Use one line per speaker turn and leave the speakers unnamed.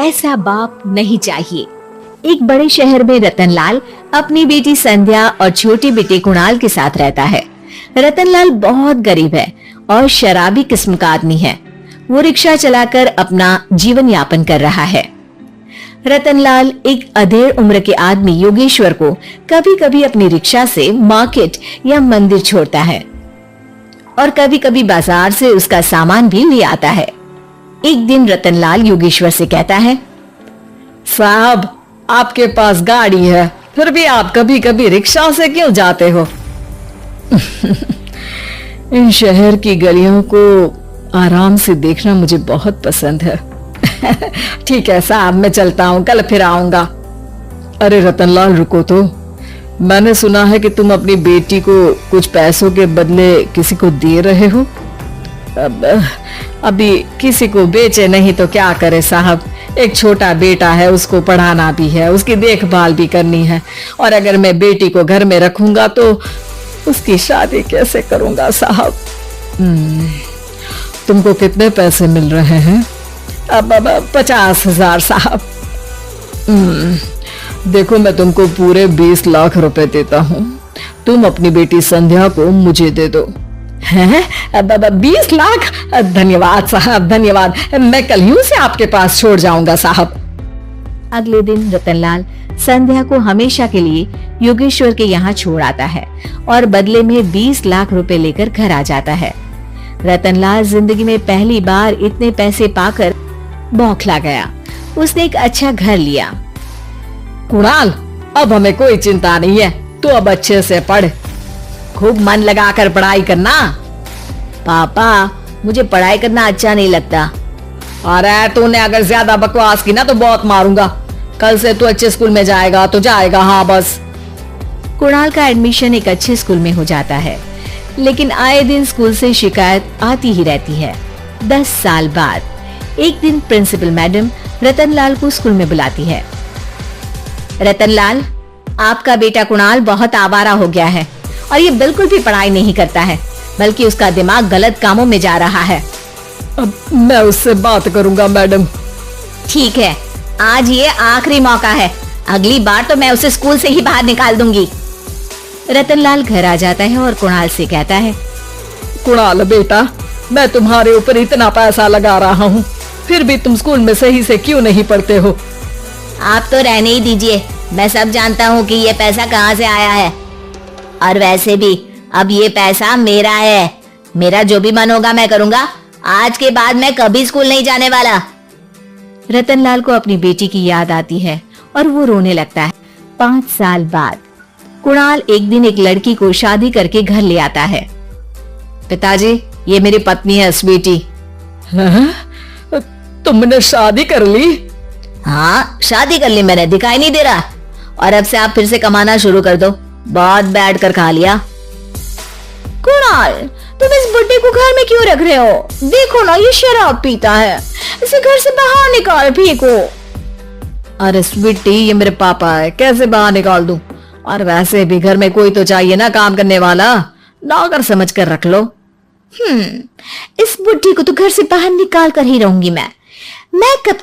ऐसा बाप नहीं चाहिए। एक बड़े शहर में रतनलाल अपनी बेटी संध्या और छोटे बेटे कुणाल के साथ रहता है। रतनलाल बहुत गरीब है और शराबी किस्म का आदमी है। वो रिक्शा चलाकर अपना जीवन यापन कर रहा है। रतनलाल एक अधेड़ उम्र के आदमी योगेश्वर को कभी कभी अपनी रिक्शा से मार्केट या मंदिर छोड़ता है और कभी कभी बाजार से उसका सामान भी ले आता है। एक दिन रतनलाल योगेश्वर से कहता है,
साहब, आपके पास गाड़ी है, फिर भी आप कभी कभी रिक्शा से क्यों जाते हो? इन शहर की गलियों को आराम से देखना मुझे बहुत पसंद है। ठीक है साहब, मैं चलता हूँ, कल फिर आऊंगा। अरे रतनलाल, रुको तो। मैंने सुना है कि तुम अपनी बेटी को कुछ पैसों के बदले किसी को दे रहे हो। अभी किसी को बेचे नहीं तो क्या करे साहब। एक छोटा बेटा है, उसको पढ़ाना भी है, उसकी देखभाल भी करनी है, और अगर मैं बेटी को घर में रखूंगा तो उसकी शादी कैसे करूंगा साहब? तुमको कितने पैसे मिल रहे हैं? अब 50,000 साहब। देखो, मैं तुमको पूरे 20 लाख रुपए देता हूँ। तुम अपनी बेटी संध्या को मुझे दे दो। हैं? 20 लाख? धन्यवाद साहब, धन्यवाद। मैं कल यूं से आपके पास छोड़ जाऊंगा साहब।
अगले दिन रतनलाल संध्या को हमेशा के लिए योगेश्वर के यहाँ छोड़ आता है और बदले में 20 लाख रुपए लेकर घर आ जाता है। रतनलाल जिंदगी में पहली बार इतने पैसे पाकर बौखला गया। उसने एक अच्छा घर लिया।
कुणाल, अब हमें कोई चिंता नहीं है, तू अब अच्छे से पढ़, खूब मन लगाकर पढ़ाई करना।
पापा, मुझे पढ़ाई करना अच्छा नहीं लगता।
अरे तूने अगर ज्यादा बकवास की ना तो बहुत मारूंगा। कल से तू अच्छे स्कूल में जाएगा तो जाएगा, हाँ बस।
कुणाल का एडमिशन एक अच्छे स्कूल में हो जाता है, लेकिन आए दिन स्कूल से शिकायत आती ही रहती है। 10 साल बाद एक दिन प्रिंसिपल मैडम रतनलाल को स्कूल में बुलाती है। रतनलाल, आपका बेटा कुणाल बहुत आवारा हो गया है और ये बिल्कुल भी पढ़ाई नहीं करता है, बल्कि उसका दिमाग गलत कामों में जा रहा है।
अब मैं उससे बात करूंगा मैडम।
ठीक है, आज ये आखिरी मौका है, अगली बार तो मैं उसे स्कूल से ही बाहर निकाल दूंगी। रतनलाल घर आ जाता है और कुणाल से कहता है,
कुणाल बेटा, मैं तुम्हारे ऊपर इतना पैसा लगा रहा हूँ, फिर भी तुम स्कूल में सही से क्यों नहीं पढ़ते हो?
आप तो रहने ही दीजिए, मैं सब जानता हूँ कि ये पैसा कहाँ से आया है, और वैसे भी अब ये पैसा मेरा है। मेरा जो भी मन होगा मैं करूँगा। आज के बाद मैं कभी स्कूल नहीं जाने वाला। रतनलाल को अपनी बेटी की याद आती है और वो रोने लगता है। 5 साल बाद कुणाल एक दिन एक लड़की को शादी करके घर ले आता है।
पिताजी, ये मेरी पत्नी है स्वीटी। तुमने शादी कर ली?
हाँ, शादी कर ली मैंने, दिखाई नहीं दे रहा? और अब से आप फिर से कमाना शुरू कर दो, बहुत बैठ कर खा लिया। कुणाल, तुम इस बुड्ढे को घर में क्यों रख रहे हो? देखो ना, ये शराब पीता है, इसे घर से बाहर निकाल फेंको।
अरे स्वीटी, ये मेरे पापा है, कैसे बाहर निकाल दूं? और वैसे भी घर में कोई तो चाहिए ना काम करने वाला, नौकर समझ कर रख लो।
इस बुड्ढी को तो घर से बाहर निकाल कर ही रहूंगी मैं कब